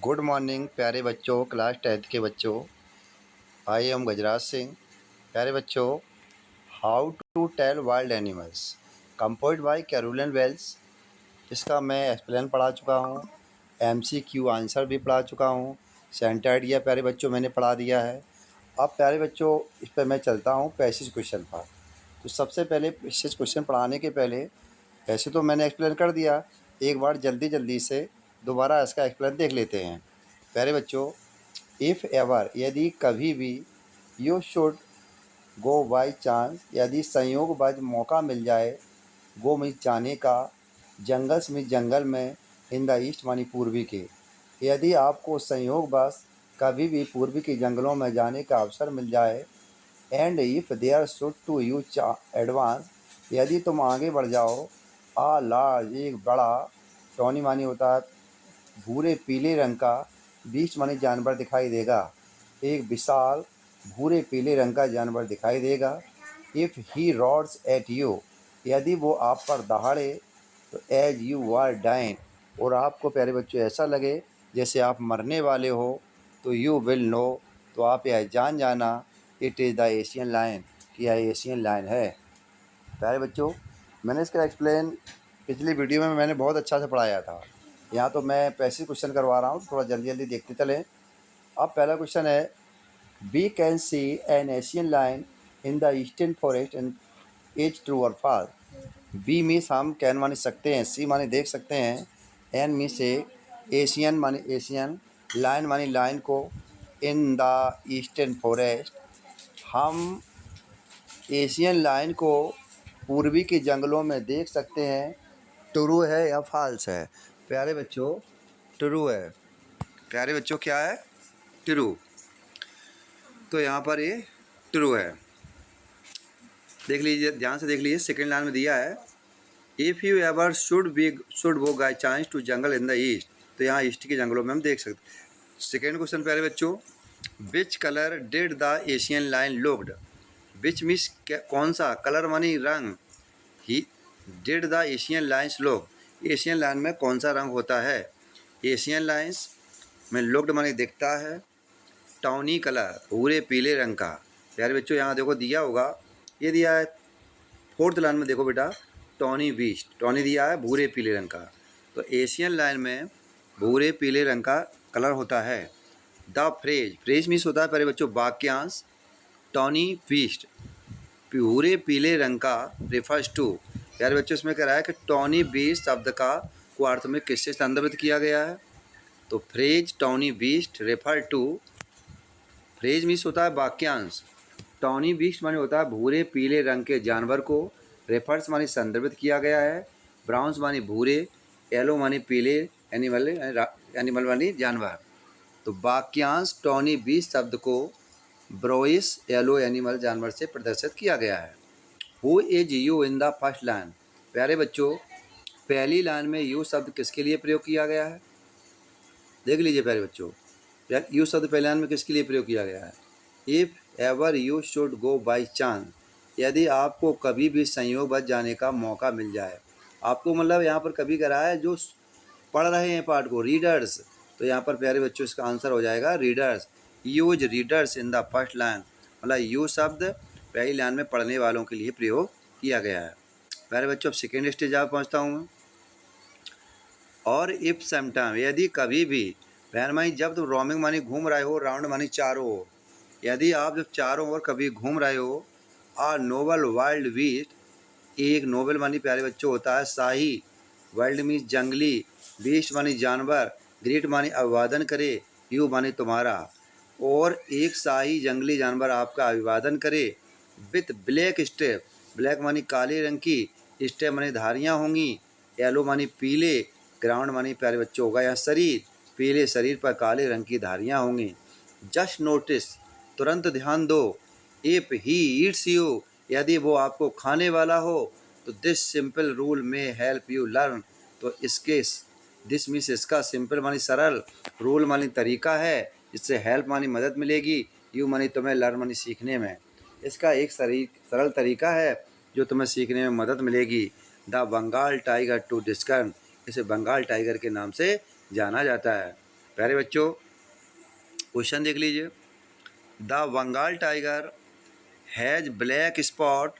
Good morning प्यारे बच्चों, class 10th के बच्चों। I am Gajraj Singh. प्यारे बच्चों, how to tell wild animals composed by Caroline Wells, इसका मैं एक्सप्लेन पढ़ा चुका हूँ। MCQ आंसर भी पढ़ा चुका हूँ। सेंटर आइडिया प्यारे बच्चों मैंने पढ़ा दिया है। अब प्यारे बच्चों इस पर मैं चलता हूँ पैसेज क्वेश्चन पर। तो सबसे पहले पैसेज क्वेश्चन पढ़ाने के पहले वैसे तो मैंने एक्सप्लेन कर दिया, एक बार जल्दी से दोबारा इसका एक्सप्लेन देख लेते हैं। प्यारे बच्चों, इफ़ एवर यदि कभी भी, you should go by chance यदि संयोगवश मौका मिल जाए, गो मीन्स जाने का, जंगल्स मीन्स जंगल में, इन द ईस्ट मानी पूर्वी के, यदि आपको संयोगवश कभी भी पूर्वी के जंगलों में जाने का अवसर मिल जाए। And if there should to you advance यदि तुम आगे बढ़ जाओ, आ लार्ज एक बड़ा, टॉनी मानी होता है भूरे पीले रंग का, बीच मानी जानवर दिखाई देगा, एक विशाल भूरे पीले रंग का जानवर दिखाई देगा। If he roars at you यदि वो आप पर दहाड़े, तो एज यू आर डाइन और आपको प्यारे बच्चों ऐसा लगे जैसे आप मरने वाले हो, तो यू विल नो तो आप यह जान जाना, it is the Asian lion कि यह एशियन लायन है। प्यारे बच्चों, मैंने इसका एक्सप्लेन पिछली वीडियो में मैंने बहुत अच्छा से पढ़ाया था। यहाँ तो मैं पैसिव क्वेश्चन करवा रहा हूँ, थोड़ा जल्दी देखते चलें। अब पहला क्वेश्चन है, we can see an Asian lion in the eastern forest and is true और फॉल्स। बी मीन्स हम कैन माने सकते हैं, सी माने देख सकते हैं, एन मीन से एशियन माने एशियन, लायन मानी लायन को, इन द ईस्टर्न फॉरेस्ट हम एशियन लायन को पूर्वी के जंगलों में देख सकते हैं। ट्रू है या फॉल्स है? प्यारे बच्चों ट्रू है। प्यारे बच्चों क्या है? ट्रू। तो यहाँ पर ये ट्रू है। देख लीजिए, ध्यान से देख लीजिए, सेकेंड लाइन में दिया है, if you ever should go by chance to jungle in the east, तो यहाँ ईस्ट के जंगलों में हम देख सकते। सेकेंड क्वेश्चन प्यारे बच्चों, which colour did the Asian lion looked. Which means कौन सा, कलर मानी रंग, ही did the Asian lions look, Asian lion में कौन सा रंग होता है। एशियन लायंस में लुक्ड मानी दिखता है, टाउनी कलर भूरे पीले रंग का। प्यारे बच्चों यहाँ देखो दिया होगा, ये दिया है फोर्थ लाइन में, देखो बेटा टॉनी बीस्ट, टॉनी दिया है भूरे पीले रंग का, तो एशियन लाइन में भूरे पीले रंग का कलर होता है। द फ्रेज मीन्स होता है प्यारे बच्चों वाक्यांश, टॉनी बीस्ट भूरे पीले रंग का रेफर्स टू। प्यारे बच्चों इसमें कह रहा है कि टॉनी बीस्ट शब्द का को अर्थ में किससे संदर्भित किया गया है, तो phrase tawny beast refer to, phrase means होता है वाक्यांश, टॉनी बीस्ट माने होता है भूरे पीले रंग के जानवर को, रेफर्स माने संदर्भित किया गया है, ब्राउन्स माने भूरे, येलो माने पीले, एनिमल माने जानवर। तो वाक्यांश टॉनी बीस्ट शब्द को ब्रोइस येलो एनिमल जानवर से प्रदर्शित किया गया है। Who is you in the first line. प्यारे बच्चों पहली लाइन में यू शब्द किसके लिए प्रयोग किया गया है, देख लीजिए प्यारे बच्चों, यू शब्द पहली लाइन में किसके लिए प्रयोग किया गया है। If ever you should go by chance यदि आपको कभी भी संयोगवश जाने का मौका मिल जाए, आपको मतलब यहाँ पर कभी करा है जो पढ़ रहे हैं पाठ को, रीडर्स, तो यहाँ पर प्यारे बच्चों इसका आंसर हो जाएगा readers. Use readers in the first line, मतलब यू शब्द पहली लाइन में पढ़ने वालों के लिए प्रयोग किया गया है। प्यारे बच्चों अब सेकेंड स्टेज आप पहुँचता हूँ मैं। और इफ समटाइम यदि कभी भी, बहन मानी जब तुम रोमिंग मानी घूम रहे हो, राउंड मानी चारों ओर, यदि आप जब चारों ओर कभी घूम रहे हो, आ नोबल वाइल्ड बीस्ट, एक नोबल मानी प्यारे बच्चों होता है शाही, वाइल्ड मीन्स जंगली, बीस्ट मानी जानवर, ग्रेट मानी अभिवादन करे, यू मानी तुम्हारा, और एक शाही जंगली जानवर आपका अभिवादन करे, विथ ब्लैक स्टेप, ब्लैक मानी काले रंग की, स्टेप मानी धारियाँ होंगी, येलो मानी पीले, ग्राउंड मानी प्यारे बच्चों होगा यहाँ शरीर, पीले शरीर पर काले रंग की धारियाँ होंगी। जस्ट नोटिस तुरंत ध्यान दो, इफ ही ईट्स यू यदि वो आपको खाने वाला हो, तो दिस सिंपल रूल में हेल्प यू लर्न, तो इसके दिस मीन्स इसका सिंपल मानी सरल, रूल मानी तरीका है, इससे हेल्प मानी मदद मिलेगी, यू मानी तुम्हें लर्न मानी सीखने में, इसका एक सरल तरीका है जो तुम्हें सीखने में मदद मिलेगी। द बंगाल टाइगर टू डिस्कन, इसे बंगाल टाइगर के नाम से जाना जाता है। प्यारे बच्चों क्वेश्चन देख लीजिए। The Bengal tiger has black spot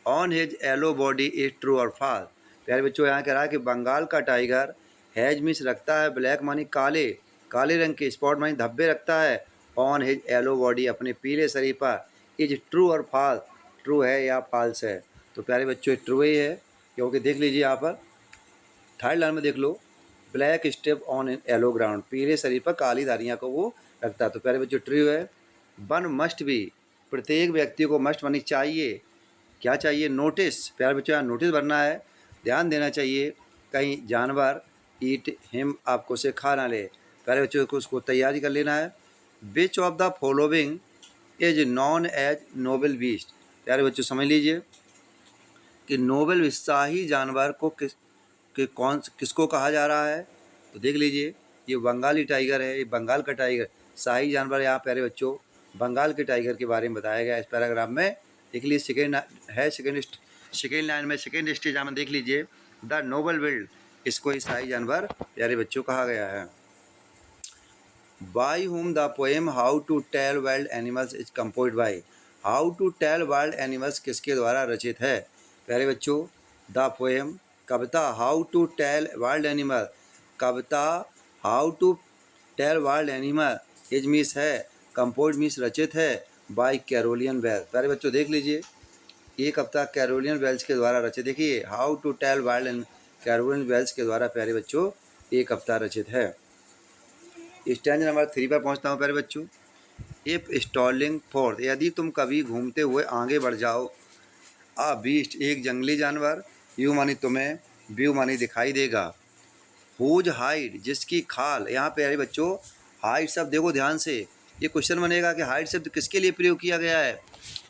on his yellow body is true और फॉल्स। प्यारे बच्चों यहाँ कह रहा है कि बंगाल का टाइगर हैज मीन्स रखता है, ब्लैक मानी काले, काले रंग के, स्पॉट मानी धब्बे रखता है, ऑन हिज येलो बॉडी अपने पीले शरीर पर, इज ट्रू और फॉल्स, ट्रू है या फॉल्स है। तो प्यारे बच्चों ट्रू ही है, क्योंकि देख लीजिए यहाँ पर थर्ड लाइन में देख लो, black step on yellow ground, पीले शरीर पर काली धारियाँ को वो रखता है। तो प्यारे बच्चों ट्रू है। वन मस्ट बी, प्रत्येक व्यक्ति को मस्ट मानी चाहिए, क्या चाहिए, नोटिस। प्यारे बच्चों यहाँ नोटिस भरना है, ध्यान देना चाहिए कहीं जानवर ईट हिम आपको उसे खा ना ले। प्यारे बच्चों को उसको तैयारी कर लेना है। Which of the following is known as noble beast. प्यारे बच्चों समझ लीजिए कि नोबल शाही जानवर को किसको कहा जा रहा है। तो देख लीजिए ये बंगाली टाइगर है, ये बंगाल का टाइगर शाही जानवर। यहाँ प्यारे बच्चों बंगाल के टाइगर के बारे में बताया गया इस पैराग्राफ में। देख लीजिए सेकेंड लाइन में सेकेंड स्टेज में देख लीजिए, द नोबल विल्ड, इसको ही शाही जानवर प्यारे बच्चों कहा गया है। By whom the poem how to tell wild animals is composed by. How to tell wild animals किसके द्वारा रचित है। प्यारे बच्चों द पोएम कविता how to tell wild animal, कविता how to tell wild animal is means है, compose means रचित है, बाई कैरोलियन वेल्स। प्यारे बच्चों देख लीजिए ये कविता कैरोलियन वेल्स के द्वारा रचित, देखिए how to tell wild animal Carolyn Wells के द्वारा प्यारे बच्चों ये कविता रचित है। स्टैंड नंबर 3 पर पहुंचता हूं प्यारे बच्चों। इफ स्टॉलिंग फोर्थ, यदि तुम कभी घूमते हुए आगे बढ़ जाओ, आ बीस्ट, एक जंगली जानवर, यू मानी तुम्हें, व्यू मानी दिखाई देगा, हुज हाइड, जिसकी खाल। यहाँ पे प्यारे बच्चों हाइड शब्द देखो ध्यान से, ये क्वेश्चन बनेगा कि हाइड शब्द किसके लिए प्रयोग किया गया है।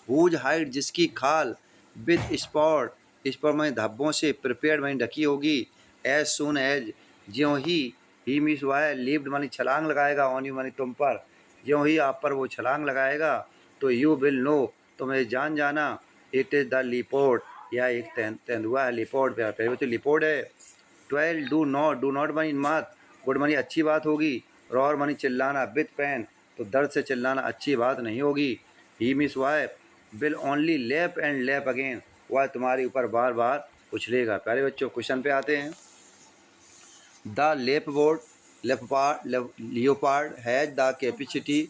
हुज हाइड, जिसकी खाल, विद स्पॉट, स्पॉट मानी धब्बों से, प्रिपेयर्ड मानी ढकी होगी, एज सुन एज, ज्यों ही मीस हुआ है, लिव्ड मानी छलांग लगाएगा, ऑन यू मानी तुम पर, ज्यों ही आप पर वो छलांग लगाएगा, तो यू विल नो, तुम्हें जान जाना, इट इज़ द लिपोर्ड, या एक तेंदुआ है, लिपोर्ड प्यारे बच्चों लिपोर्ड है। 12 डू नॉट मानी मत, गुड मानी अच्छी बात होगी, रॉर मानी चिल्लाना, विथ पेन, तो दर्द से चिल्लाना अच्छी बात नहीं होगी, ही मिस हुआ है, will only lap and lap again, वह तुम्हारे ऊपर बार बार उछलेगा। प्यारे बच्चों क्वेश्चन पे आते हैं। The leopard has the capacity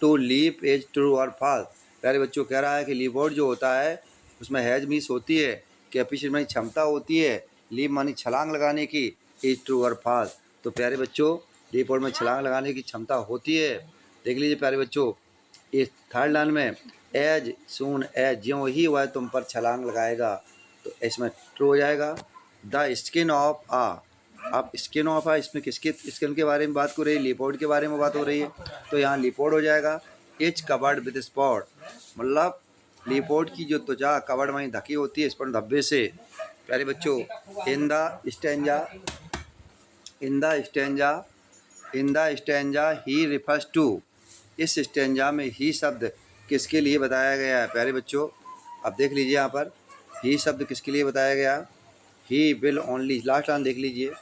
to leap is true और फॉल्स। प्यारे बच्चों कह रहा है कि लियोपार्ड जो होता है उसमें हैज मीस होती है, कैपेसिटी मानी क्षमता होती है, लीप मानी छलांग लगाने की, एज ट्रू और फॉल्स। तो प्यारे बच्चों लियोपार्ड में छलांग लगाने की क्षमता होती है। देख लीजिए प्यारे बच्चों इस थर्ड लाइन में, एज सून एज, ज्यों ही वह तुम पर छलांग लगाएगा, तो इसमें ट्रू हो जाएगा। द स्किन ऑफ आ, अब स्किन ऑफ है, इसमें किसके स्किन के बारे में बात हो रही है, लिपोर्ड के बारे में बात हो रही है, तो यहाँ लिपोर्ड हो जाएगा। इच कवर्ड विद स्पॉट, मतलब लिपोर्ड की जो त्वचा कवर्ड में ढकी होती है इस पर धब्बे से। प्यारे बच्चों in the stanza he refers to, इस स्टेंजा में ही शब्द किसके लिए बताया गया है। प्यारे बच्चों अब देख लीजिए यहाँ पर ही शब्द किसके लिए बताया गया, he will only, last line देख लीजिए,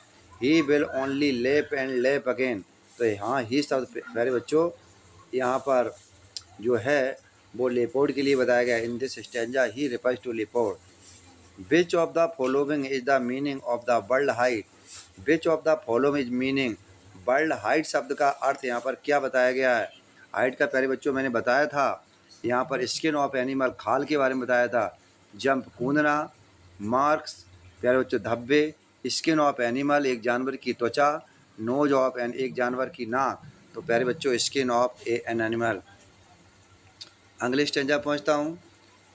ही विल ओनली लेप एंड लेप अगेन, तो यहाँ ही शब्द प्यारे बच्चों यहाँ पर जो है वो लेपोर्ड के लिए बताया गया। In this stanza he refers to leopard. Which of the following is the meaning of the word height, which of the following is meaning, word height शब्द का अर्थ यहाँ पर क्या बताया गया है। हाइट का प्यारे बच्चों मैंने बताया था, यहाँ पर स्किन ऑफ एनिमल खाल के बारे में बताया था, जंप कूदना, मार्क्स प्यारे बच्चों धब्बे, स्किन ऑफ एनिमल एक जानवर की त्वचा, नोज ऑफ एन एक जानवर की नाक, तो प्यारे बच्चों स्किन ऑफ एन एनिमल। अगले स्टेंजा पहुँचता हूँ।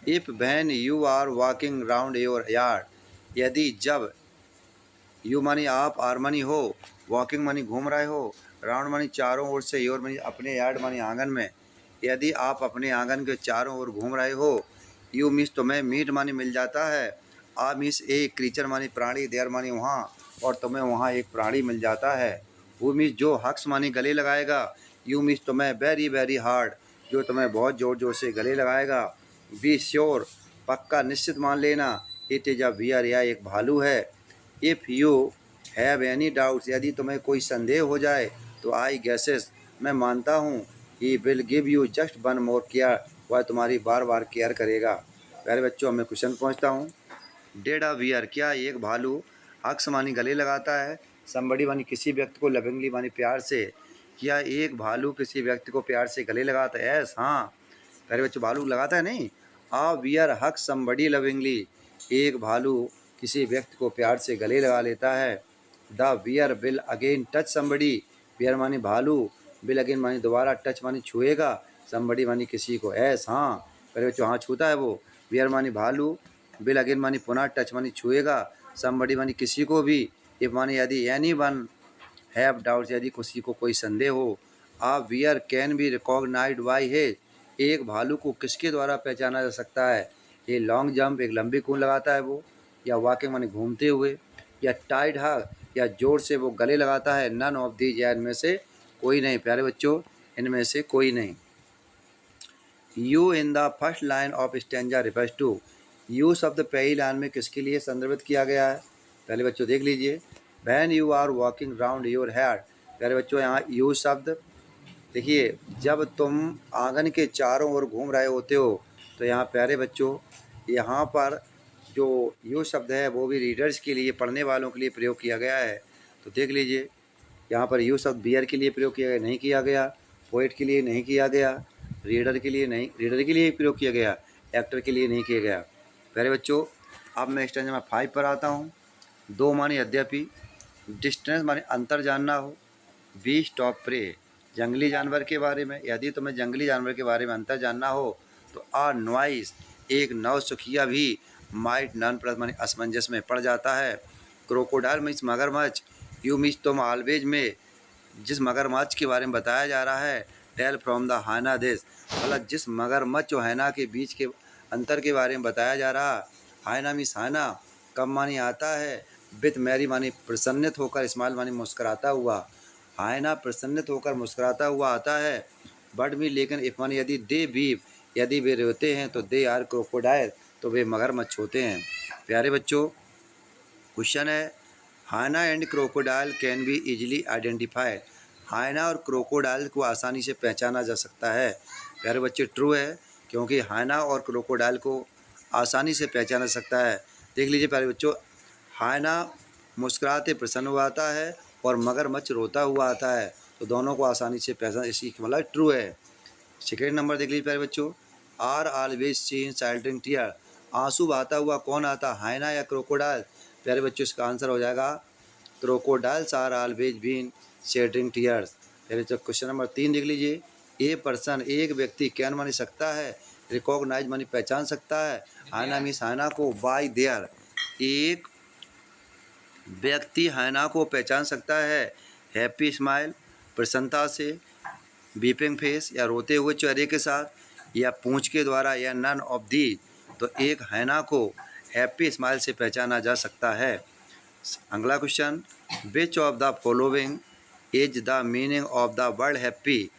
If when you are walking round your yard, यदि जब, यू मानी आप, आर मानी हो, वॉकिंग मानी घूम रहे हो, राउंड मानी चारों ओर से, योर मानी अपने, यार्ड मानी आंगन में, यदि आप अपने आंगन के चारों ओर घूम रहे हो, यू मीस तुम्हें मीट मानी मिल जाता है, आ मीस एक क्रीचर मानी प्राणी, देयर मानी वहाँ, और तुम्हें वहाँ एक प्राणी मिल जाता है, वो मीस जो हक्स मानी गले लगाएगा, यू मीस तुम्हें वेरी वेरी हार्ड, जो तुम्हें बहुत ज़ोर ज़ोर से गले लगाएगा, बी श्योर पक्का निश्चित मान लेना, इट इज़ अ बियर या एक भालू है, if you have any doubts, यदि तुम्हें कोई संदेह हो जाए, तो आई गेसेस, मैं मानता हूँ, he will give you just one more care, वह तुम्हारी बार बार केयर करेगा। प्यारे बच्चों, मैं क्वेश्चन पहुँचता हूँ। डेड अ वियर, क्या एक भालू हक्स मानी गले लगाता है, समबड़ी मानी किसी व्यक्ति को, लविंगली मानी प्यार से, क्या एक भालू किसी व्यक्ति को प्यार से गले लगाता है? यस, हाँ। प्यारे बच्चों, भालू लगाता है नहीं। आ वियर हक समबडी लविंगली, एक भालू किसी व्यक्ति को प्यार से गले लगा लेता है। The wear will again touch somebody, wear मानी भालू, विल अगेन मानी दोबारा, टच मानी छुएगा, समबडी मानी किसी को। एस, हाँ। प्यारे बच्चों, हाँ छूता है वो। वियर मानी भालू, विल अगेन मानी पुनः, टच मानी छुएगा, समबडी मानी किसी को भी, इफ मानी यदि, एनी वन हैव डाउट्स, यदि किसी को कोई संदेह हो। A bear can be recognised by his, एक भालू को किसके द्वारा पहचाना जा सकता है? ये लॉन्ग जंप, एक लंबी कूद लगाता है वो, या वॉकिंग माने घूमते हुए, या टाइड हग, या जोर से वो गले लगाता है। नन ऑफ दीज, या इनमें से कोई नहीं। प्यारे बच्चों, इनमें से कोई नहीं। You in the first line of stanza refers to, you शब्द पहली लाइन में किसके लिए संदर्भित किया गया है? पहले बच्चों देख लीजिए। When you are walking round your head, प्यारे बच्चों यहाँ यू शब्द देखिए, जब तुम आंगन के चारों ओर घूम रहे होते हो, तो यहाँ प्यारे बच्चों यहाँ पर जो यू शब्द है वो भी रीडर्स के लिए, पढ़ने वालों के लिए प्रयोग किया गया है। तो देख लीजिए, यहाँ पर यू शब्द बियर के लिए प्रयोग किया गया, नहीं किया गया। पोएट के लिए नहीं किया गया, रीडर के लिए नहीं, रीडर के लिए प्रयोग किया गया, एक्टर के लिए नहीं किया गया। प्यारे बच्चों, अब मैं स्टैंजा नंबर 5 पर आता हूँ। दो माने यद्यपि, डिस्टेंस माने अंतर जानना हो, बीस्ट ऑफ प्रे, जंगली जानवर के बारे में, यदि तुम्हें जंगली जानवर के बारे में अंतर जानना हो तो आ नॉइस, एक नौसिखिया भी, माइट नॉन प्लस माने असमंजस में पड़ जाता है। क्रोकोडाइल मीन्स मगरमच्छ, यू मीन्स तुम ऑलवेज में, जिस मगरमच्छ के बारे में बताया जा रहा है, टेल फ्रॉम द हाइना दिस, मतलब जिस मगरमच्छ और हैना के बीच के अंतर के बारे में बताया जा रहा। हाइना मीन्स हाइना, कब मानी आता है, विथ मैरी मानी प्रसन्नित होकर, स्माइल मानी मुस्कुराता हुआ। हाइना प्रसन्नित होकर मुस्कुराता हुआ आता है। बट भी, लेकिन, इफ मानी यदि, दे भी, यदि वे रोते हैं तो दे आर क्रोकोडाइल, तो वे मगरमच्छ होते हैं। प्यारे बच्चों, क्वेश्चन है, hyena and crocodile can be easily identified, hyena और क्रोकोडाइल को आसानी से पहचाना जा सकता है। प्यारे बच्चे, ट्रू है, क्योंकि हाइना और क्रोकोडाइल को आसानी से पहचाना जा सकता है। देख लीजिए प्यारे बच्चों, हाइना मुस्कुराते प्रसन्न हुआ आता है और मगरमच्छ रोता हुआ आता है, तो दोनों को आसानी से पहचान, इसकी मतलब ट्रू है। सेकेंड नंबर देख लीजिए प्यारे बच्चों, आर ऑलवेज सीन शेल्डरिंग टीयर, आंसू बहाता हुआ कौन आता, हाइना या क्रोकोडाइल? प्यारे बच्चों, इसका आंसर हो जाएगा crocodiles are always been shedding tears. प्यारे बच्चों, क्वेश्चन नंबर 3 देख लीजिए, ए पर्सन, एक व्यक्ति, कैन मानी सकता है, रिकॉग्नाइज मानी पहचान सकता है, हाइना मीन्स हाइना को, बाय देयर, एक व्यक्ति हाइना को पहचान सकता है, हैप्पी स्माइल, प्रसन्नता से, बीपिंग फेस, या रोते हुए चेहरे के साथ, या पूंछ के द्वारा, या नन ऑफ दी, तो एक हैना को हैप्पी स्माइल से पहचाना जा सकता है। अगला question, which of the following is the meaning of the word happy,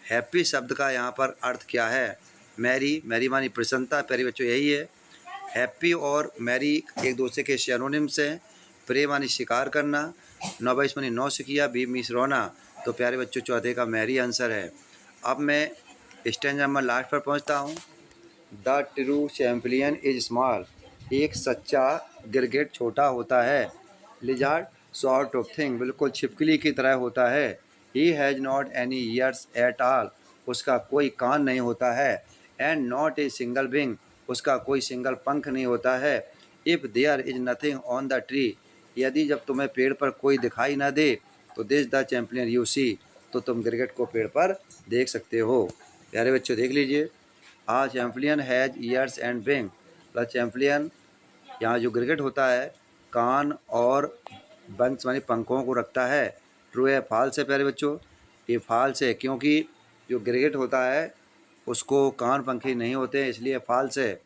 happy शब्द का यहाँ पर अर्थ क्या है? मैरी, मैरी मानी प्रसन्नता, प्यारे बच्चों यही है। हैप्पी और मैरी एक दूसरे के सिनोनिम्स हैं। प्रे मानी शिकार करना, नौबाइस मानी नौसिखिया, बी मीन्स रोना, तो प्यारे बच्चों चौथे का मैरी आंसर है। अब मैं स्टैंजा नंबर लास्ट पर पहुँचता हूँ। The true champion is small, एक सच्चा गिरगिट छोटा होता है। लिजार्ड सॉर्ट ऑफ थिंग, बिल्कुल छिपकली की तरह होता है। He has not any ears at all, उसका कोई कान नहीं होता है। And not a single wing, उसका कोई सिंगल पंख नहीं होता है। If there is nothing on the tree, यदि जब तुम्हें पेड़ पर कोई दिखाई ना दे तो this the champion you see, तो तुम गिरगिट को पेड़ पर देख सकते हो। प्यारे बच्चों देख लीजिए, a chameleon has ears and wing, plus chameleon, यहाँ जो गिरगिट होता है कान और बंस मानी पंखों को रखता है। ट्रू है, फॉल्स है प्यारे बच्चों? ये फॉल्स है, क्योंकि जो गिरगिट होता है उसको कान पंखे नहीं होते हैं, इसलिए फॉल्स है।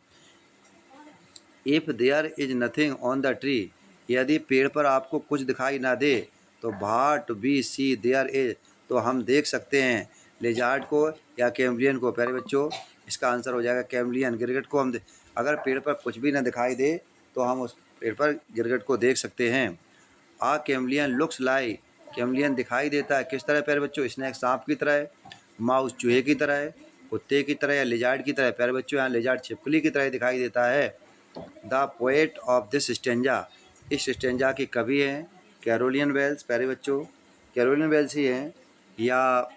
If there is nothing on the tree, यदि पेड़ पर आपको कुछ दिखाई ना दे तो what we see there is, तो हम देख सकते हैं लिजार्ड को या कैमलियन को। प्यारे बच्चों, इसका आंसर हो जाएगा कैमलियन। गिरगिट को हम अगर पेड़ पर कुछ भी ना दिखाई दे तो हम उस पेड़ पर गिरगिट को देख सकते हैं। आ कैमलियन लुक्स लाइक कैमलियन दिखाई देता है किस तरह है प्यारे बच्चों? स्नेक सांप की तरह है, माउस चूहे की तरह है, कुत्ते की तरह या लिजार्ड की तरह है। प्यारे बच्चों यहाँ लिजार्ड छिपकली की तरह दिखाई देता है। The poet of this stanza, इस स्टेंजा के कवि हैं कैरोलिन वेल्स। प्यारे बच्चों कैरोलिन वेल्स ही हैं, या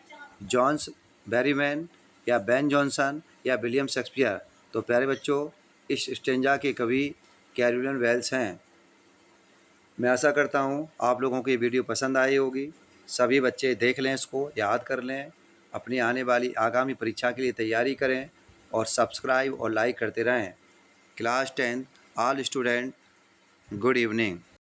जॉन्स बैरीमैन, या बेन जॉनसन, या विलियम शेक्सपियर। तो प्यारे बच्चों इस स्टेंजा के कवि कैरोलिन वेल्स हैं। मैं आशा करता हूँ आप लोगों को ये वीडियो पसंद आई होगी। सभी बच्चे देख लें, इसको याद कर लें, अपनी आने वाली आगामी परीक्षा के लिए तैयारी करें और सब्सक्राइब और लाइक करते रहें। Class 10 all student, good evening.